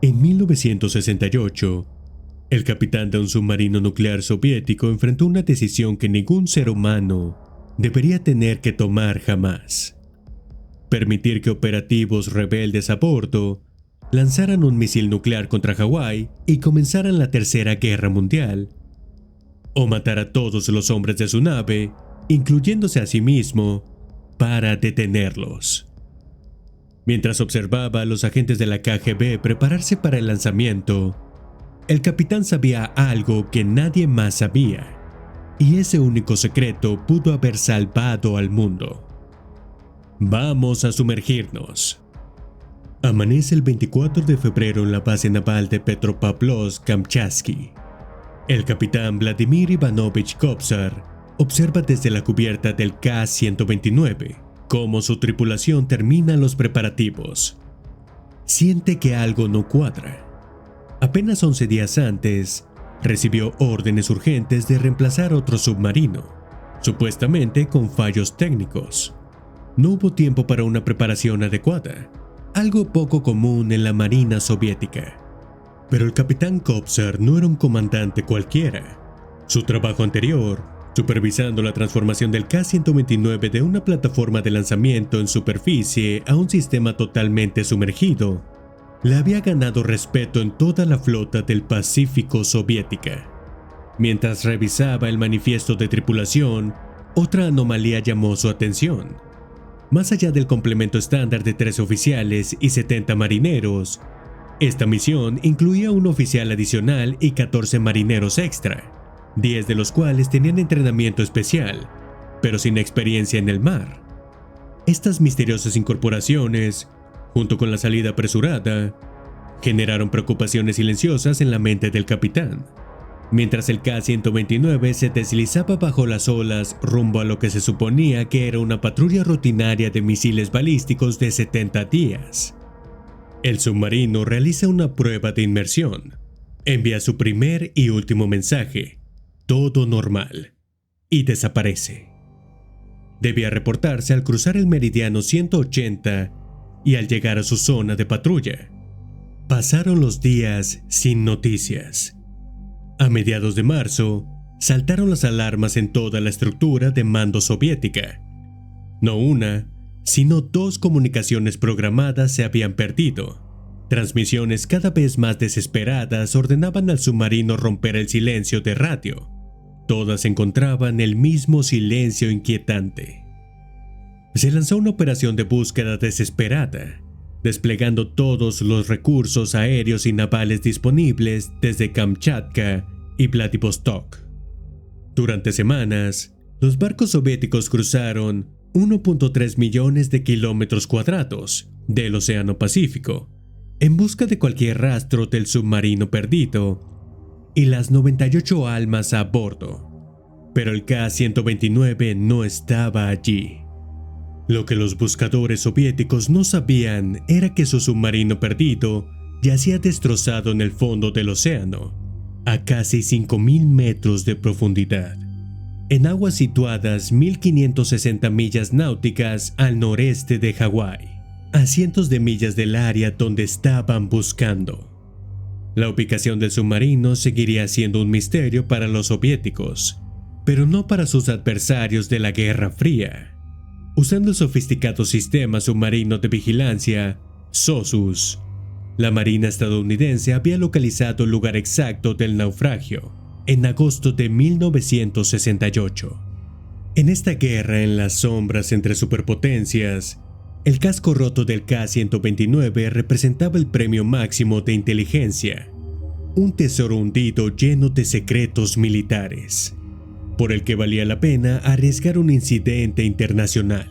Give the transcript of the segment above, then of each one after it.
En 1968, el capitán de un submarino nuclear soviético enfrentó una decisión que ningún ser humano debería tener que tomar jamás: permitir que operativos rebeldes a bordo lanzaran un misil nuclear contra Hawái y comenzaran la Tercera Guerra Mundial, o matar a todos los hombres de su nave, incluyéndose a sí mismo, para detenerlos. Mientras observaba a los agentes de la KGB prepararse para el lanzamiento, el capitán sabía algo que nadie más sabía, y ese único secreto pudo haber salvado al mundo. Vamos a sumergirnos. Amanece el 24 de febrero en la base naval de Petropavlovsk-Kamchatsky. El capitán Vladimir Ivanovich Kobzar observa desde la cubierta del K-129 cómo su tripulación termina los preparativos. Siente que algo no cuadra. Apenas 11 días antes, recibió órdenes urgentes de reemplazar otro submarino, supuestamente con fallos técnicos. No hubo tiempo para una preparación adecuada, algo poco común en la Marina soviética. Pero el capitán Kobzar no era un comandante cualquiera. Su trabajo anterior, supervisando la transformación del K-129 de una plataforma de lanzamiento en superficie a un sistema totalmente sumergido, le había ganado respeto en toda la flota del Pacífico soviética. Mientras revisaba el manifiesto de tripulación, otra anomalía llamó su atención. Más allá del complemento estándar de 13 oficiales y 70 marineros, esta misión incluía un oficial adicional y 14 marineros extra, 10 de los cuales tenían entrenamiento especial, pero sin experiencia en el mar. Estas misteriosas incorporaciones, junto con la salida apresurada, generaron preocupaciones silenciosas en la mente del capitán. Mientras el K-129 se deslizaba bajo las olas rumbo a lo que se suponía que era una patrulla rutinaria de misiles balísticos de 70 días. El submarino realiza una prueba de inmersión, envía su primer y último mensaje, todo normal, y desaparece. Debía reportarse al cruzar el meridiano 180 y al llegar a su zona de patrulla. Pasaron los días sin noticias. A mediados de marzo, saltaron las alarmas en toda la estructura de mando soviética. No una, sino 2 comunicaciones programadas se habían perdido. Transmisiones cada vez más desesperadas ordenaban al submarino romper el silencio de radio. Todas encontraban el mismo silencio inquietante. Se lanzó una operación de búsqueda desesperada, desplegando todos los recursos aéreos y navales disponibles desde Kamchatka y Vladivostok. Durante semanas, los barcos soviéticos cruzaron 1.3 millones de kilómetros cuadrados del Océano Pacífico en busca de cualquier rastro del submarino perdido y las 98 almas a bordo. Pero el K-129 no estaba allí. Lo que los buscadores soviéticos no sabían era que su submarino perdido yacía destrozado en el fondo del océano, a casi 5.000 metros de profundidad, en aguas situadas 1.560 millas náuticas al noreste de Hawái, a cientos de millas del área donde estaban buscando. La ubicación del submarino seguiría siendo un misterio para los soviéticos, pero no para sus adversarios de la Guerra Fría. Usando el sofisticado sistema submarino de vigilancia, SOSUS, la Marina estadounidense había localizado el lugar exacto del naufragio en agosto de 1968. En esta guerra en las sombras entre superpotencias, el casco roto del K-129 representaba el premio máximo de inteligencia, un tesoro hundido lleno de secretos militares, por el que valía la pena arriesgar un incidente internacional.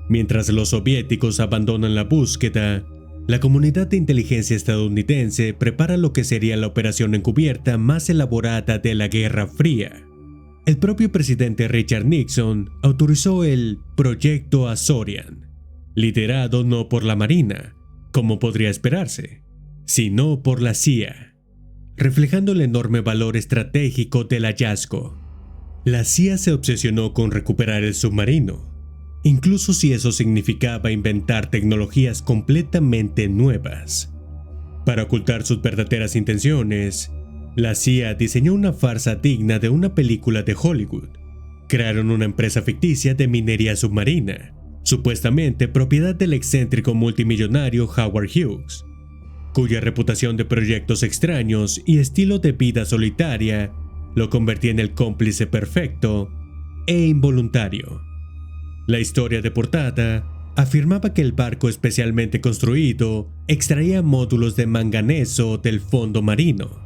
Mientras los soviéticos abandonan la búsqueda, la comunidad de inteligencia estadounidense prepara lo que sería la operación encubierta más elaborada de la Guerra Fría. El propio presidente Richard Nixon autorizó el Proyecto Azorian, liderado no por la Marina, como podría esperarse, sino por la CIA, reflejando el enorme valor estratégico del hallazgo. La CIA se obsesionó con recuperar el submarino, incluso si eso significaba inventar tecnologías completamente nuevas. Para ocultar sus verdaderas intenciones, la CIA diseñó una farsa digna de una película de Hollywood. Crearon una empresa ficticia de minería submarina, supuestamente propiedad del excéntrico multimillonario Howard Hughes, cuya reputación de proyectos extraños y estilo de vida solitaria lo convertía en el cómplice perfecto e involuntario. La historia de portada afirmaba que el barco especialmente construido extraía módulos de manganeso del fondo marino.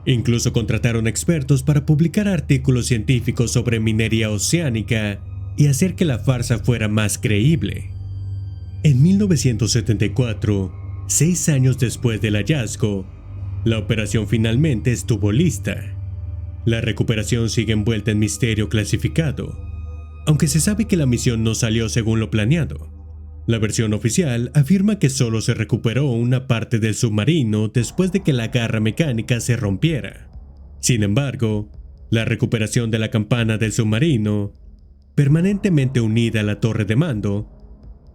Incluso contrataron expertos para publicar artículos científicos sobre minería oceánica y hacer que la farsa fuera más creíble. En 1974, 6 años después del hallazgo, la operación finalmente estuvo lista. La recuperación sigue envuelta en misterio clasificado, aunque se sabe que la misión no salió según lo planeado. La versión oficial afirma que solo se recuperó una parte del submarino después de que la garra mecánica se rompiera. Sin embargo, la recuperación de la campana del submarino, permanentemente unida a la torre de mando,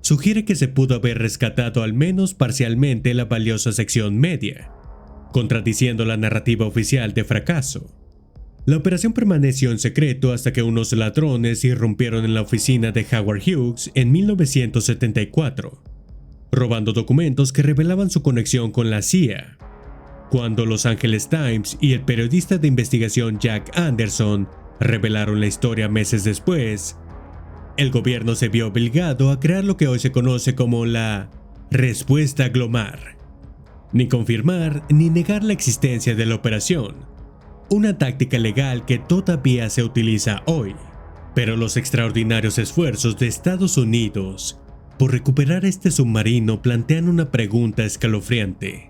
sugiere que se pudo haber rescatado al menos parcialmente la valiosa sección media, contradiciendo la narrativa oficial de fracaso. La operación permaneció en secreto hasta que unos ladrones irrumpieron en la oficina de Howard Hughes en 1974, robando documentos que revelaban su conexión con la CIA. Cuando Los Angeles Times y el periodista de investigación Jack Anderson revelaron la historia meses después, el gobierno se vio obligado a crear lo que hoy se conoce como la respuesta Glomar, ni confirmar ni negar la existencia de la operación, una táctica legal que todavía se utiliza hoy. Pero los extraordinarios esfuerzos de Estados Unidos por recuperar este submarino plantean una pregunta escalofriante.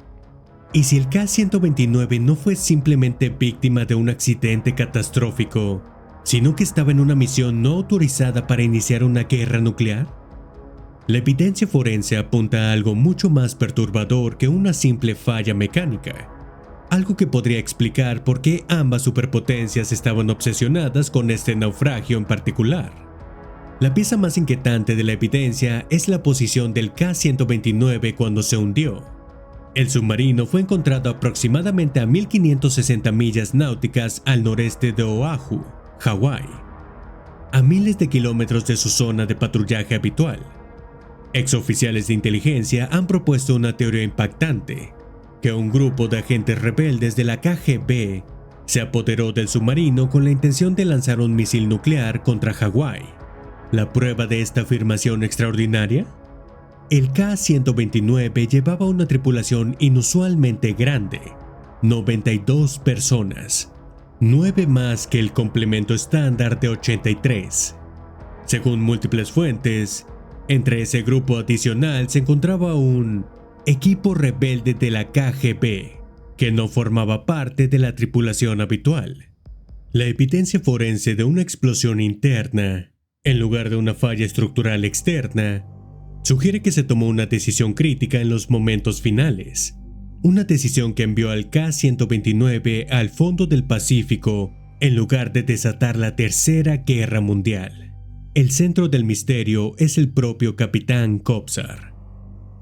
¿Y si el K-129 no fue simplemente víctima de un accidente catastrófico, sino que estaba en una misión no autorizada para iniciar una guerra nuclear? La evidencia forense apunta a algo mucho más perturbador que una simple falla mecánica. Algo que podría explicar por qué ambas superpotencias estaban obsesionadas con este naufragio en particular. La pieza más inquietante de la evidencia es la posición del K-129 cuando se hundió. El submarino fue encontrado aproximadamente a 1560 millas náuticas al noreste de Oahu, Hawái, a miles de kilómetros de su zona de patrullaje habitual. Exoficiales de inteligencia han propuesto una teoría impactante: que un grupo de agentes rebeldes de la KGB se apoderó del submarino con la intención de lanzar un misil nuclear contra Hawái. ¿La prueba de esta afirmación extraordinaria? El K-129 llevaba una tripulación inusualmente grande, 92 personas, 9 más que el complemento estándar de 83. Según múltiples fuentes, entre ese grupo adicional se encontraba un equipo rebelde de la KGB, que no formaba parte de la tripulación habitual. La evidencia forense de una explosión interna, en lugar de una falla estructural externa, sugiere que se tomó una decisión crítica en los momentos finales, una decisión que envió al K-129 al fondo del Pacífico en lugar de desatar la Tercera Guerra Mundial. El centro del misterio es el propio Capitán Kobzar.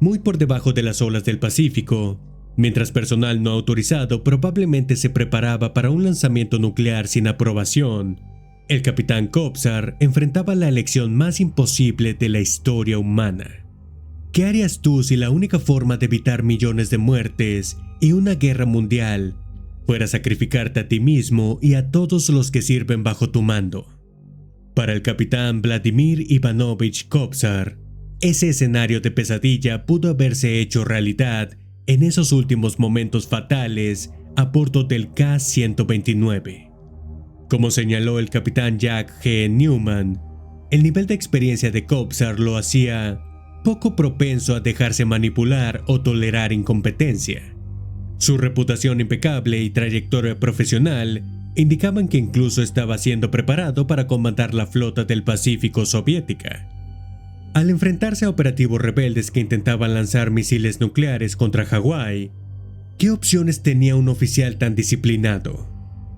Muy por debajo de las olas del Pacífico, mientras personal no autorizado probablemente se preparaba para un lanzamiento nuclear sin aprobación, el Capitán Kobzar enfrentaba la elección más imposible de la historia humana. ¿Qué harías tú si la única forma de evitar millones de muertes y una guerra mundial fuera sacrificarte a ti mismo y a todos los que sirven bajo tu mando? Para el Capitán Vladimir Ivanovich Kobzar, ese escenario de pesadilla pudo haberse hecho realidad en esos últimos momentos fatales a bordo del K-129. Como señaló el capitán Jack G. Newman, el nivel de experiencia de Kobzar lo hacía poco propenso a dejarse manipular o tolerar incompetencia. Su reputación impecable y trayectoria profesional indicaban que incluso estaba siendo preparado para comandar la flota del Pacífico soviética. Al enfrentarse a operativos rebeldes que intentaban lanzar misiles nucleares contra Hawái, ¿qué opciones tenía un oficial tan disciplinado?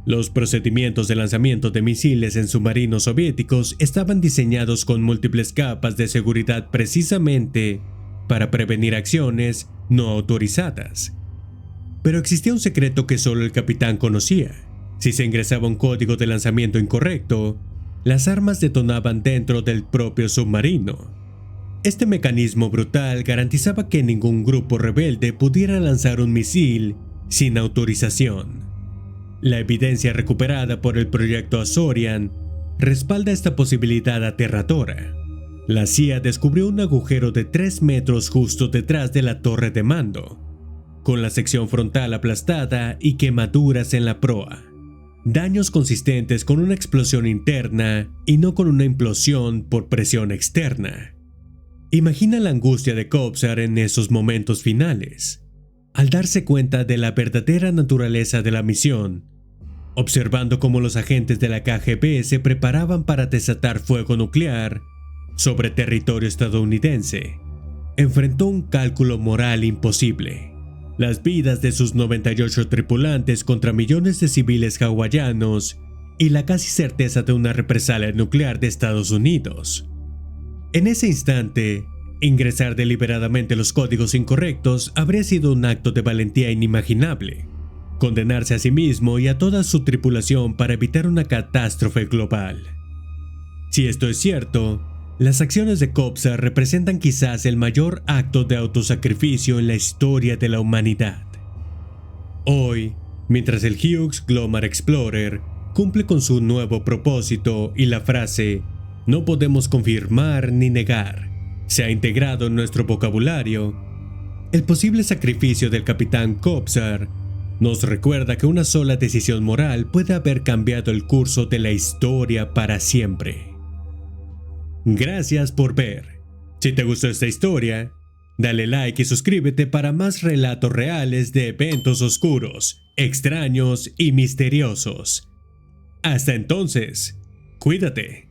Los procedimientos de lanzamiento de misiles en submarinos soviéticos estaban diseñados con múltiples capas de seguridad precisamente para prevenir acciones no autorizadas. Pero existía un secreto que solo el capitán conocía. Si se ingresaba un código de lanzamiento incorrecto, las armas detonaban dentro del propio submarino. Este mecanismo brutal garantizaba que ningún grupo rebelde pudiera lanzar un misil sin autorización. La evidencia recuperada por el proyecto Azorian respalda esta posibilidad aterradora. La CIA descubrió un agujero de 3 metros justo detrás de la torre de mando, con la sección frontal aplastada y quemaduras en la proa. Daños consistentes con una explosión interna y no con una implosión por presión externa. Imagina la angustia de Kobzar en esos momentos finales, al darse cuenta de la verdadera naturaleza de la misión, observando cómo los agentes de la KGB se preparaban para desatar fuego nuclear sobre territorio estadounidense. Enfrentó un cálculo moral imposible. Las vidas de sus 98 tripulantes contra millones de civiles hawaianos y la casi certeza de una represalia nuclear de Estados Unidos. En ese instante, ingresar deliberadamente los códigos incorrectos habría sido un acto de valentía inimaginable. Condenarse a sí mismo y a toda su tripulación para evitar una catástrofe global. Si esto es cierto, las acciones de Kobzar representan quizás el mayor acto de autosacrificio en la historia de la humanidad. Hoy, mientras el Hughes Glomar Explorer cumple con su nuevo propósito y la frase "no podemos confirmar ni negar" se ha integrado en nuestro vocabulario, el posible sacrificio del capitán Kobzar nos recuerda que una sola decisión moral puede haber cambiado el curso de la historia para siempre. Gracias por ver. Si te gustó esta historia, dale like y suscríbete para más relatos reales de eventos oscuros, extraños y misteriosos. Hasta entonces, cuídate.